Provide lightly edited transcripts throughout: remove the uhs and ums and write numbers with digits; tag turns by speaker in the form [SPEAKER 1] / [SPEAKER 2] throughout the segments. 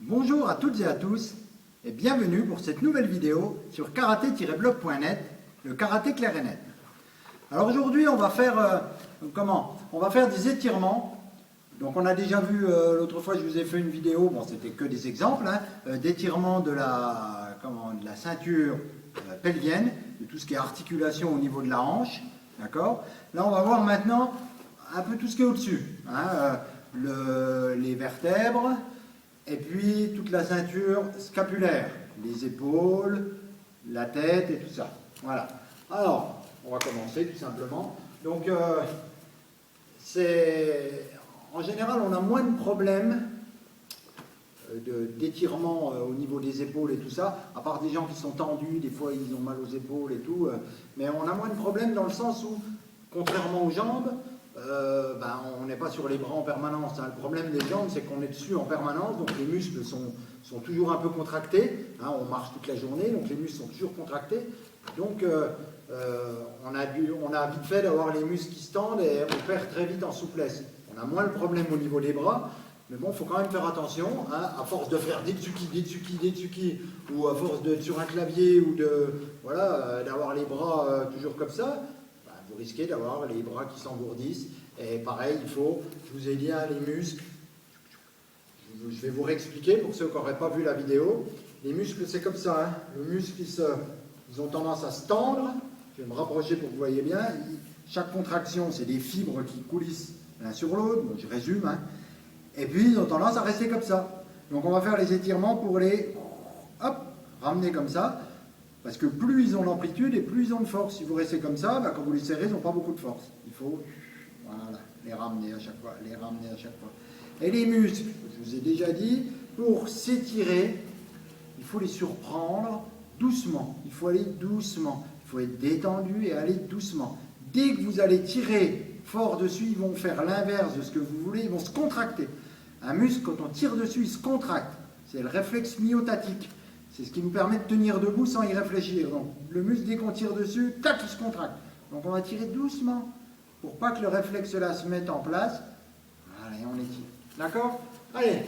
[SPEAKER 1] Bonjour à toutes et à tous et bienvenue pour cette nouvelle vidéo sur karaté-blog.net, le karaté clair et net. Alors aujourd'hui on va faire On va faire des étirements. Donc on a déjà vu l'autre fois je vous ai fait une vidéo, bon c'était que des exemples, d'étirement de la ceinture pelvienne, de tout ce qui est articulation au niveau de la hanche, d'accord. Là on va voir maintenant un peu tout ce qui est au-dessus, les vertèbres, et puis toute la ceinture scapulaire, les épaules, la tête et tout ça. Voilà. Alors, on va commencer tout simplement. Donc, en général, on a moins de problèmes d'étirement au niveau des épaules et tout ça, à part des gens qui sont tendus, des fois ils ont mal aux épaules et tout, mais on a moins de problèmes dans le sens où, contrairement aux jambes, on n'est pas sur les bras en permanence. Le problème des jambes, c'est qu'on est dessus en permanence, donc les muscles sont toujours un peu contractés. On marche toute la journée, donc les muscles sont toujours contractés. Donc on a vite fait d'avoir les muscles qui se tendent et on perd très vite en souplesse. On a moins le problème au niveau des bras, mais bon, il faut quand même faire attention. À force de faire des tsuki, ou à force d'être sur un clavier, ou d'avoir les bras toujours comme ça, vous risquez d'avoir les bras qui s'engourdissent. Et pareil, je vous ai dit, les muscles, je vais vous réexpliquer pour ceux qui n'auraient pas vu la vidéo. Les muscles, c'est comme ça. Le muscle, ils ont tendance à se tendre. Je vais me rapprocher pour que vous voyez bien. Chaque contraction, c'est des fibres qui coulissent l'un sur l'autre. Bon, je résume. Et puis, ils ont tendance à rester comme ça. Donc, on va faire les étirements pour les ramener comme ça. Parce que plus ils ont d'amplitude et plus ils ont de force. Si vous restez comme ça, quand vous les serrez, ils n'ont pas beaucoup de force. Il faut les ramener à chaque fois, Et les muscles, je vous ai déjà dit, pour s'étirer, il faut les surprendre doucement. Il faut aller doucement. Il faut être détendu et aller doucement. Dès que vous allez tirer fort dessus, ils vont faire l'inverse de ce que vous voulez, ils vont se contracter. Un muscle, quand on tire dessus, il se contracte. C'est le réflexe myotatique. C'est ce qui nous permet de tenir debout sans y réfléchir. Donc, le muscle, dès qu'on tire dessus, tac, il se contracte. Donc, on va tirer doucement pour pas que le réflexe là se mette en place. Allez, on étire. D'accord? Allez,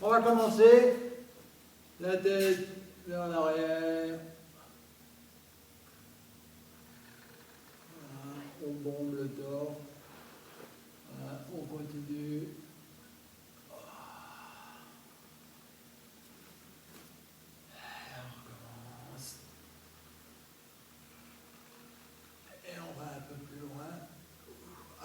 [SPEAKER 1] on va commencer. La tête vers l'arrière. Voilà, on bombe le torse. Voilà, on continue.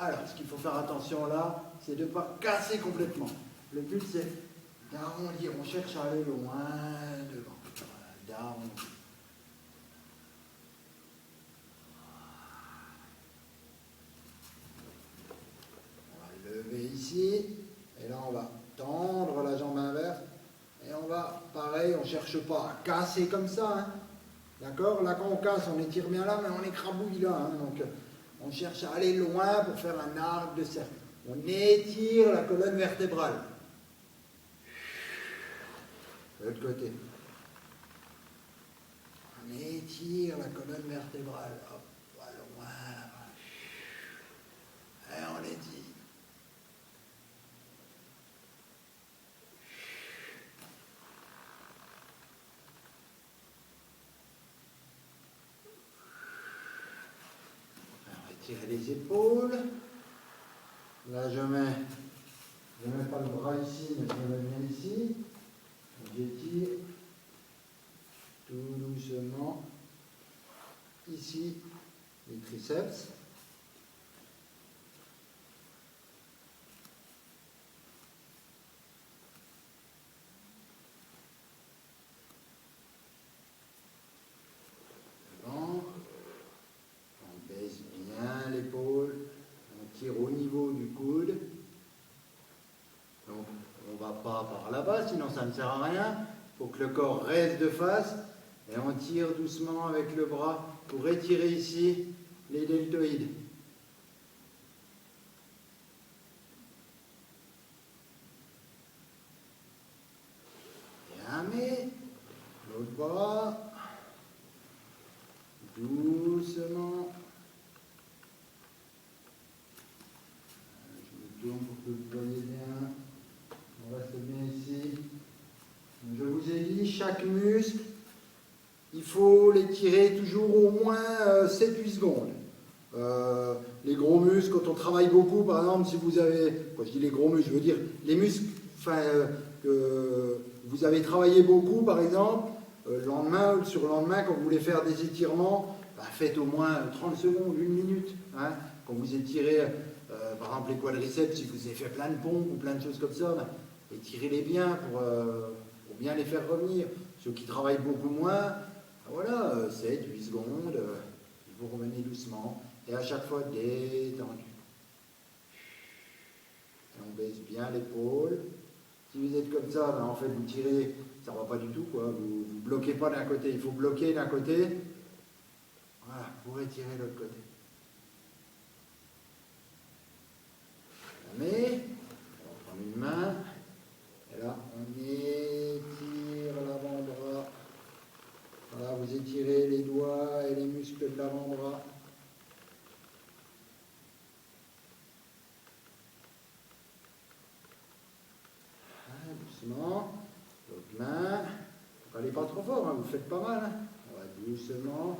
[SPEAKER 1] Alors, ce qu'il faut faire attention là, c'est de ne pas casser complètement. Le but, c'est d'arrondir. On cherche à aller loin devant. Voilà, d'arrondir. On va lever ici. Et là, on va tendre la jambe inverse. Et on va, pareil, on ne cherche pas à casser comme ça. D'accord? Là, quand on casse, on étire bien là, mais on écrabouille là. Donc, on cherche à aller loin pour faire un arc de cercle. On étire la colonne vertébrale. De l'autre côté. On étire la colonne vertébrale. Hop, loin. Et on étire. Tirer les épaules. Là, je mets pas le bras ici, mais je le mets bien ici. J'étire tout doucement. Ici, les triceps. Au niveau du coude. Donc on ne va pas par là-bas, sinon ça ne sert à rien. Il faut que le corps reste de face et on tire doucement avec le bras pour étirer ici les deltoïdes. Bien, l'autre bras, doucement. Pour que vous voyez bien, on reste bien ici. chaque muscle, il faut l'étirer toujours au moins 7-8 secondes. Les gros muscles, quand on travaille beaucoup, par exemple, si vous avez, quand je dis les gros muscles, je veux dire les muscles que vous avez travaillé beaucoup, par exemple, le lendemain ou le surlendemain, quand vous voulez faire des étirements, faites au moins 30 secondes, 1 minute. Hein, quand vous étirez, par exemple, les quadriceps, si vous avez fait plein de pompes ou plein de choses comme ça, étirez-les bien pour bien les faire revenir. Ceux qui travaillent beaucoup moins, voilà, 7-8 secondes, vous revenez doucement. Et à chaque fois, détendu. Et on baisse bien l'épaule. Si vous êtes comme ça, en fait, vous tirez, ça ne va pas du tout, quoi. Vous ne bloquez pas d'un côté. Il faut bloquer d'un côté. Voilà, pour étirer l'autre côté. Mais, on va prendre une main. Et là, on étire l'avant-bras. Voilà, vous étirez les doigts et les muscles de l'avant-bras. Doucement, l'autre main, n'allez pas trop fort, hein, vous faites pas mal, hein. On va doucement.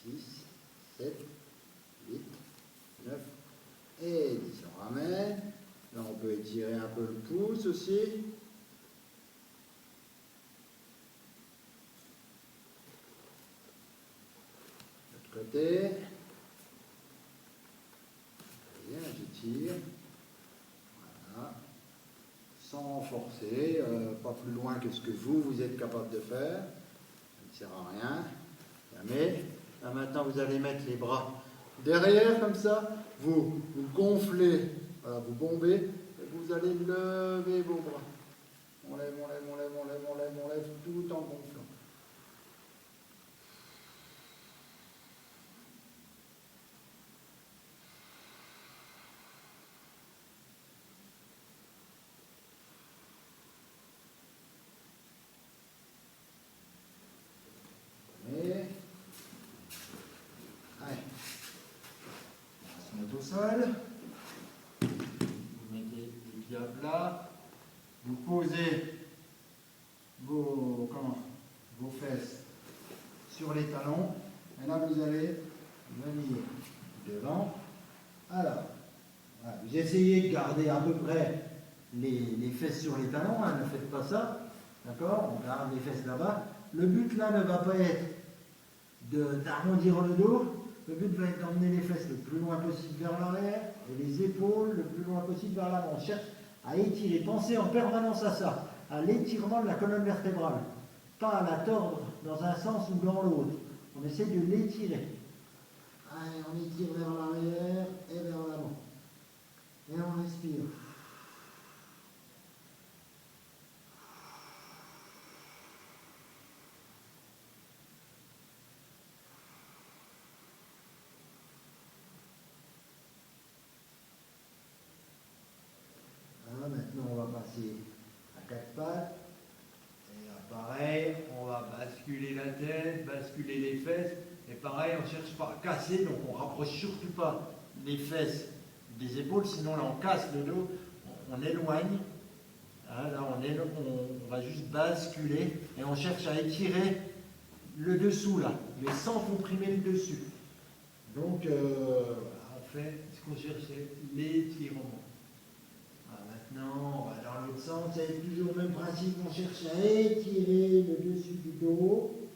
[SPEAKER 1] 5, 6, 7, 8, 9 et 10. On ramène. Là, on peut étirer un peu le pouce aussi. De l'autre côté. J'étire, voilà, sans forcer, pas plus loin que ce que vous êtes capable de faire, ça ne sert à rien. Mais là maintenant vous allez mettre les bras derrière comme ça, vous gonflez, voilà, vous bombez, et vous allez lever vos bras. On lève, tout en gonflant. Sol, vous mettez les pieds à plat, vous posez vos fesses sur les talons, et là vous allez venir devant. Alors, voilà, vous essayez de garder à peu près les fesses sur les talons, hein, ne faites pas ça, d'accord? On garde les fesses là-bas. Le but là ne va pas être d'arrondir le dos. Le but va être d'emmener les fesses le plus loin possible vers l'arrière et les épaules le plus loin possible vers l'avant. On cherche à étirer. Pensez en permanence à ça, à l'étirement de la colonne vertébrale. Pas à la tordre dans un sens ou dans l'autre. On essaie de l'étirer. Allez, on étire vers l'arrière et vers l'avant. Et on respire. Maintenant, on va passer à 4 pattes. Et là, pareil, on va basculer la tête, basculer les fesses. Et pareil, on ne cherche pas à casser, donc on ne rapproche surtout pas les fesses des épaules, sinon là, on casse le dos, on éloigne. Là, on va juste basculer et on cherche à étirer le dessous, là, mais sans comprimer le dessus. Donc, on fait ce qu'on cherche, c'est l'étirement. Maintenant, on va dans l'autre sens, c'est toujours le même principe, on cherche à étirer le dessus du dos.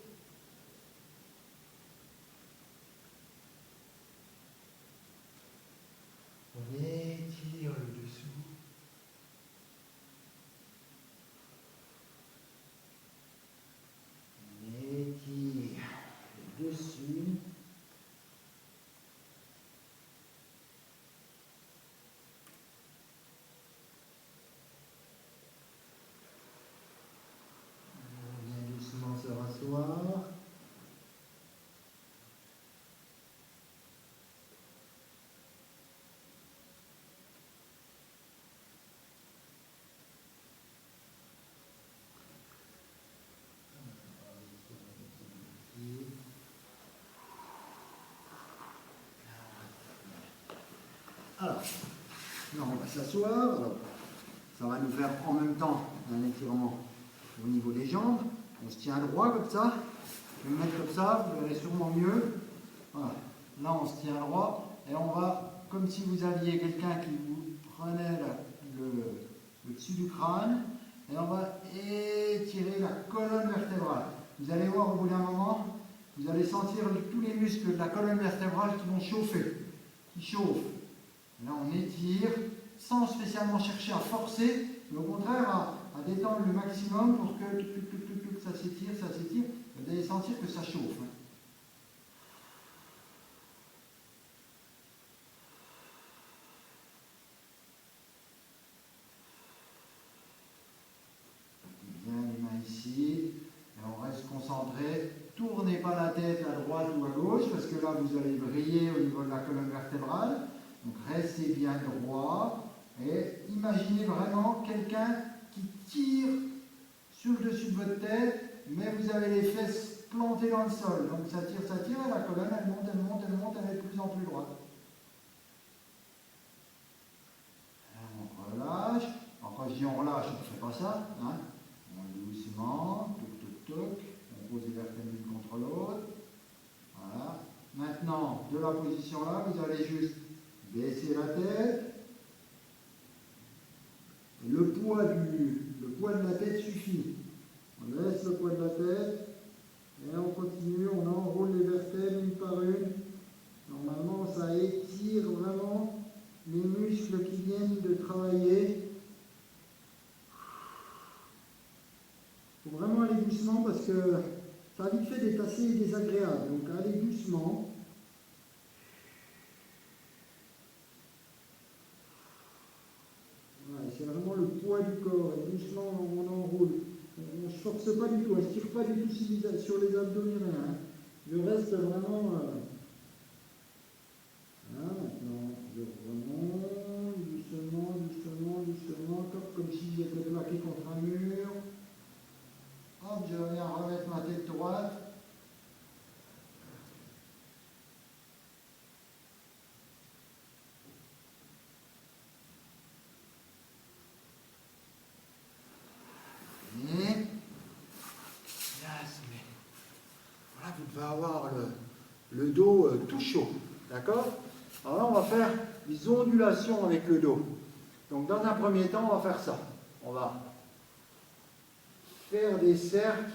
[SPEAKER 1] On étire le dessous. On étire le dessus. Se rasseoir. Alors, Maintenant, on va s'asseoir. Alors, ça va nous faire en même temps un étirement au niveau des jambes. On se tient droit comme ça. Je vais me mettre comme ça, vous verrez sûrement mieux. Voilà. Là, on se tient droit et on va, comme si vous aviez quelqu'un qui vous prenait le dessus du crâne, et on va étirer la colonne vertébrale. Vous allez voir au bout d'un moment, vous allez sentir tous les muscles de la colonne vertébrale qui vont chauffer, qui chauffent. Là, on étire sans spécialement chercher à forcer, mais au contraire à détendre le maximum pour que ça s'étire, ça s'étire. Vous allez sentir que ça chauffe. Bien les mains ici, et on reste concentré. Tournez pas la tête à droite ou à gauche, parce que là vous allez briller au niveau de la colonne vertébrale. Donc restez bien droit et imaginez vraiment quelqu'un qui tire sur le dessus de votre tête, mais vous avez les fesses plantées dans le sol. Donc ça tire, et la colonne elle monte, elle monte, elle monte, elle est de plus en plus droite. On relâche. Alors quand je dis on relâche, on ne fait pas ça. Hein. On doucement, toc, on pose les vertèbres l'une contre l'autre. Voilà. Maintenant, de la position là, vous allez juste baisser la tête. Le poids de la tête suffit. On laisse le poids de la tête et on continue, on enroule les vertèbres une par une. Normalement, ça étire vraiment les muscles qui viennent de travailler. Il faut vraiment aller doucement parce que ça a vite fait d'être assez désagréable. Donc allez doucement. C'est vraiment le poids du corps, et doucement on enroule. On ne se force pas du tout, on ne se tire pas du tout sur les abdominaux. Hein. Le reste vraiment. Maintenant, je remonte doucement, comme si j'étais plaqué contre un mur. Hop, je viens remettre ma tête droite. Va avoir le dos tout chaud, d'accord? Alors là, on va faire des ondulations avec le dos. Donc, dans un premier temps, on va faire ça. On va faire des cercles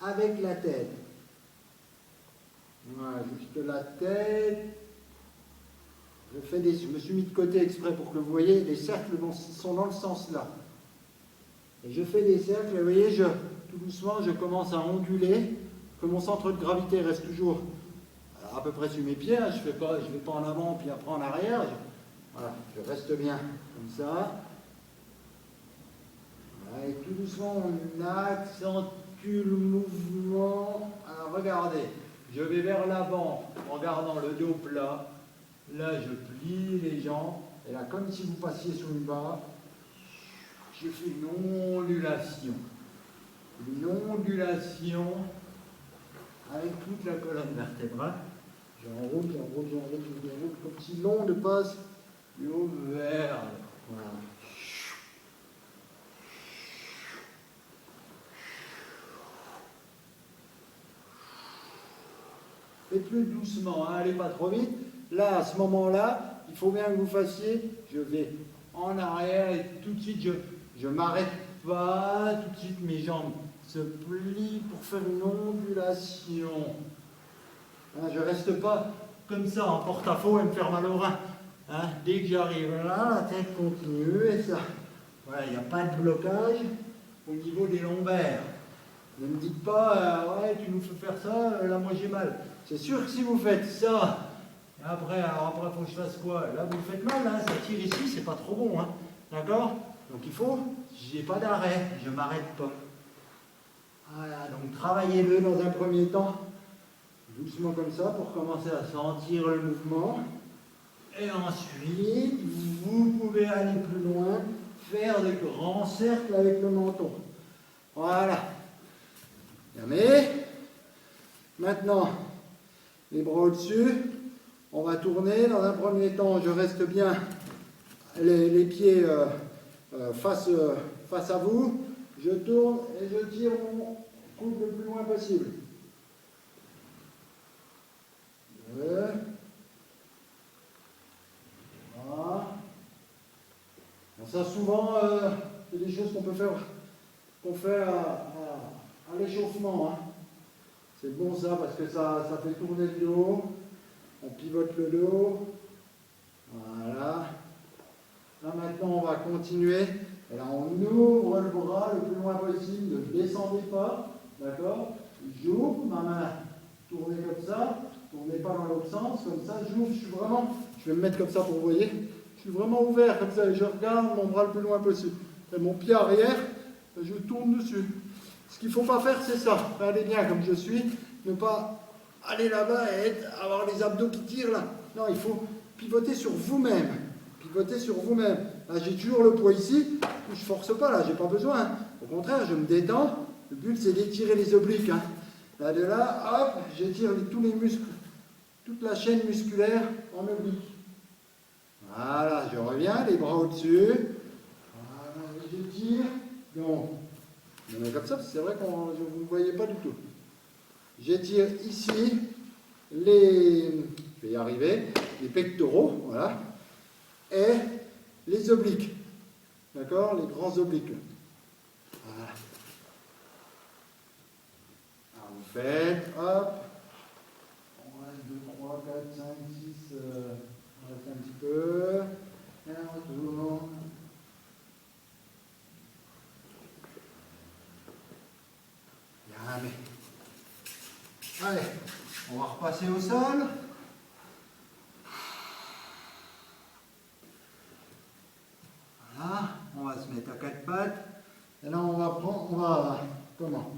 [SPEAKER 1] avec la tête. Voilà, juste la tête. Je me suis mis de côté exprès pour que vous voyez, les cercles sont dans le sens là. Et je fais des cercles, et vous voyez, tout doucement, je commence à onduler. Que mon centre de gravité reste toujours à peu près sur mes pieds, hein. Je vais pas en avant puis après en arrière, je reste bien comme ça. Voilà, et tout doucement on accentue le mouvement. Alors regardez, je vais vers l'avant en gardant le dos plat, là je plie les jambes, et là comme si vous passiez sur une barre, je fais une ondulation. Avec toute la colonne vertébrale, j'enroule, comme si l'onde passe du haut vers. Voilà. Faites-le doucement, hein, allez pas trop vite. Là, à ce moment-là, il faut bien que vous fassiez, je vais en arrière et tout de suite, je m'arrête pas, tout de suite mes jambes se plie pour faire une ondulation. Hein, je ne reste pas comme ça en porte-à-faux et me faire mal au rein. Hein, dès que j'arrive là, la tête continue et ça. Voilà, il n'y a pas de blocage au niveau des lombaires. Ne me dites pas, ouais, tu nous fais faire ça, là moi j'ai mal. C'est sûr que si vous faites ça, après, il faut que je fasse quoi? Là vous faites mal, hein, ça tire ici, c'est pas trop bon. Hein, d'accord? Donc il faut, j'ai pas d'arrêt, je ne m'arrête pas. Voilà, donc travaillez-le dans un premier temps, doucement comme ça, pour commencer à sentir le mouvement. Et ensuite, vous pouvez aller plus loin, faire de grands cercles avec le menton. Voilà. Fermez. Maintenant, les bras au-dessus. On va tourner. Dans un premier temps, je reste bien les pieds face à vous, je tourne et je tire mon coude le plus loin possible. Voilà. Bon, ça souvent, c'est des choses qu'on fait à l'échauffement. Hein. C'est bon ça parce que ça fait tourner le dos. On pivote le dos. Voilà. Là maintenant on va continuer. Et là on ouvre le bras le plus loin possible. Ne descendez pas. D'accord? J'ouvre ma main. Tournez comme ça. Tournez pas dans l'autre sens. Comme ça j'ouvre. Je vais me mettre comme ça pour vous voyez. Je suis vraiment ouvert comme ça et je regarde mon bras le plus loin possible. Et mon pied arrière, je tourne dessus. Ce qu'il ne faut pas faire, c'est ça. Allez bien comme je suis. Ne pas aller là-bas et avoir les abdos qui tirent là. Non, il faut pivoter sur vous-même. Pivoter sur vous-même. Là, j'ai toujours le poids ici. Je ne force pas là, j'ai pas besoin. Au contraire, je me détends. Le but, c'est d'étirer les obliques. Hein. Là, de là, hop, j'étire tous les muscles, toute la chaîne musculaire en oblique. Voilà, je reviens, les bras au-dessus. Voilà, je tire. Donc, je mets comme ça, parce que c'est vrai que vous ne me voyez pas du tout. J'étire ici je vais y arriver, les pectoraux, voilà, et les obliques. D'accord? Les grands obliques. Voilà. Alors, vous faites, hop. On reste 2, 3, 4, 5, 6, on reste un petit peu. Et on retourne. Bien, mais... Allez, on va repasser au sol. Voilà, on va se mettre à quatre pattes. Et là, on va comment?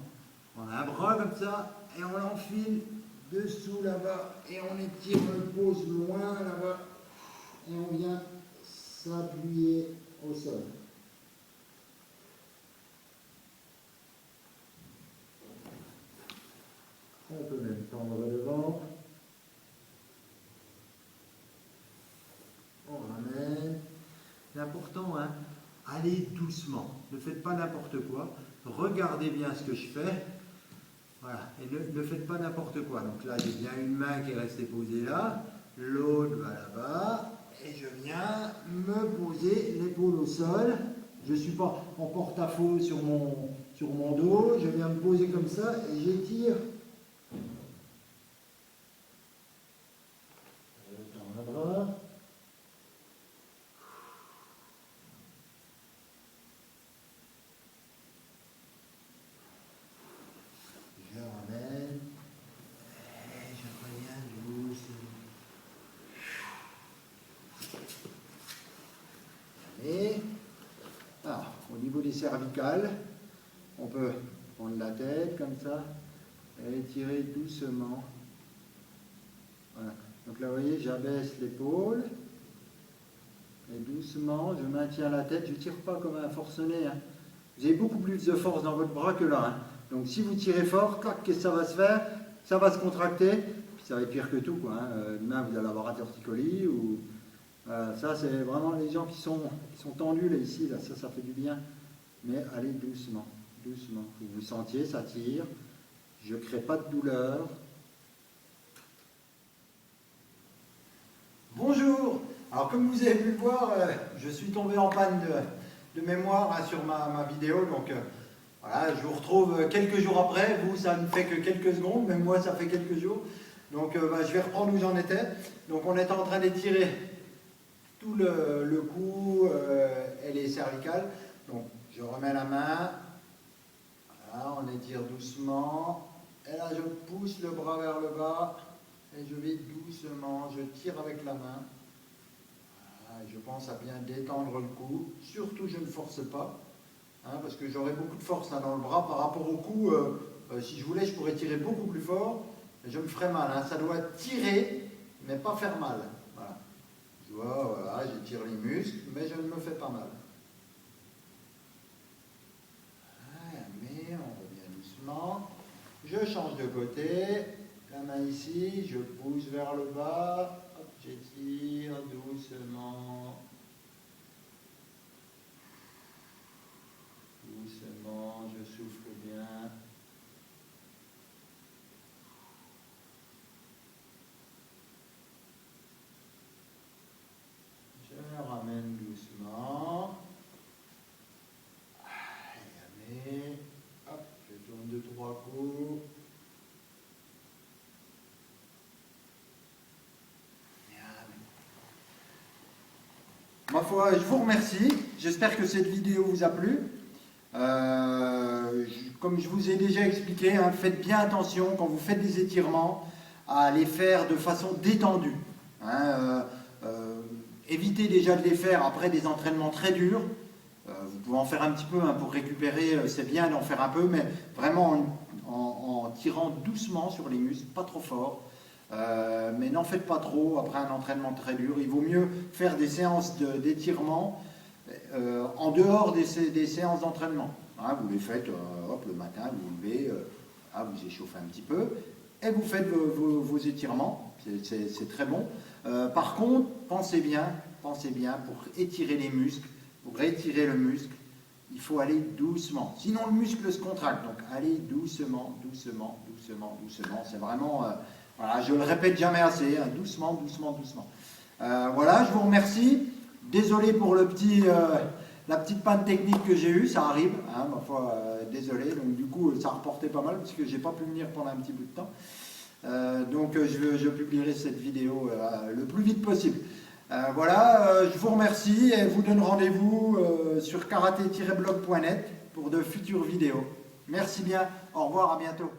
[SPEAKER 1] On a un bras comme ça, et on l'enfile dessous là-bas, et on étire, on le pose loin là-bas, et on vient s'appuyer au sol. On peut même tendre le ventre. On ramène. C'est important, hein, allez doucement. Ne faites pas n'importe quoi. Regardez bien ce que je fais. Voilà. Et ne faites pas n'importe quoi. Donc là, j'ai bien une main qui est restée posée là. L'autre va là-bas. Et je viens me poser l'épaule au sol. Je ne suis pas en porte-à-faux sur mon dos. Je viens me poser comme ça et j'étire. Alors, au niveau des cervicales, on peut prendre la tête comme ça et étirer doucement. Voilà. Donc là, vous voyez, j'abaisse l'épaule et doucement, je maintiens la tête. Je ne tire pas comme un forcené. Hein. Vous avez beaucoup plus de force dans votre bras que là. Hein. Donc si vous tirez fort, clac, qu'est-ce que ça va se faire? Ça va se contracter, puis ça va être pire que tout. Quoi, hein. Demain, vous allez avoir un torticolis ou... ça, c'est vraiment les gens qui sont tendus là, ici, là, ça fait du bien. Mais allez doucement, doucement. Vous sentiez, ça tire. Je ne crée pas de douleur. Bonjour. Alors, comme vous avez pu le voir, je suis tombé en panne de mémoire hein, sur ma vidéo. Donc, voilà, je vous retrouve quelques jours après. Vous, ça ne fait que quelques secondes. Même moi, ça fait quelques jours. Donc, je vais reprendre où j'en étais. Donc, on était en train d'étirer tout le cou et les cervicales. Donc, je remets la main. Voilà, on étire doucement. Et là, je pousse le bras vers le bas. Et je vais doucement, je tire avec la main. Voilà, je pense à bien détendre le cou. Surtout, je ne force pas. Hein, parce que j'aurais beaucoup de force là, dans le bras par rapport au cou. Si je voulais, je pourrais tirer beaucoup plus fort. Mais je me ferais mal. Hein. Ça doit tirer, mais pas faire mal. Voilà. Je vois, voilà, j'étire les muscles, mais je ne me fais pas mal. Voilà, mais on revient doucement. Je change de côté. La main ici, je pousse vers le bas. J'étire doucement. foi, je vous remercie. J'espère que cette vidéo vous a plu. Comme je vous ai déjà expliqué, hein, faites bien attention quand vous faites des étirements à les faire de façon détendue. Hein, évitez déjà de les faire après des entraînements très durs. Vous pouvez en faire un petit peu hein, pour récupérer, c'est bien d'en faire un peu, mais vraiment en tirant doucement sur les muscles, pas trop fort. Mais n'en faites pas trop après un entraînement très dur. Il vaut mieux faire des séances d'étirement en dehors des séances d'entraînement. Hein, vous les faites hop, le matin, vous vous levez, vous échauffez un petit peu et vous faites vos étirements. C'est très bon. Par contre, pensez bien, pour étirer les muscles, pour étirer le muscle, il faut aller doucement. Sinon, le muscle se contracte. Donc, allez doucement. C'est vraiment... voilà, je le répète jamais assez. Hein, doucement. Voilà, je vous remercie. Désolé pour la petite panne technique que j'ai eue. Ça arrive. Hein, ma foi, désolé. Donc, du coup, ça reportait pas mal parce que j'ai pas pu venir pendant un petit bout de temps. Donc, je publierai cette vidéo le plus vite possible. Voilà, je vous remercie et vous donne rendez-vous sur karaté-blog.net pour de futures vidéos. Merci bien, au revoir, à bientôt.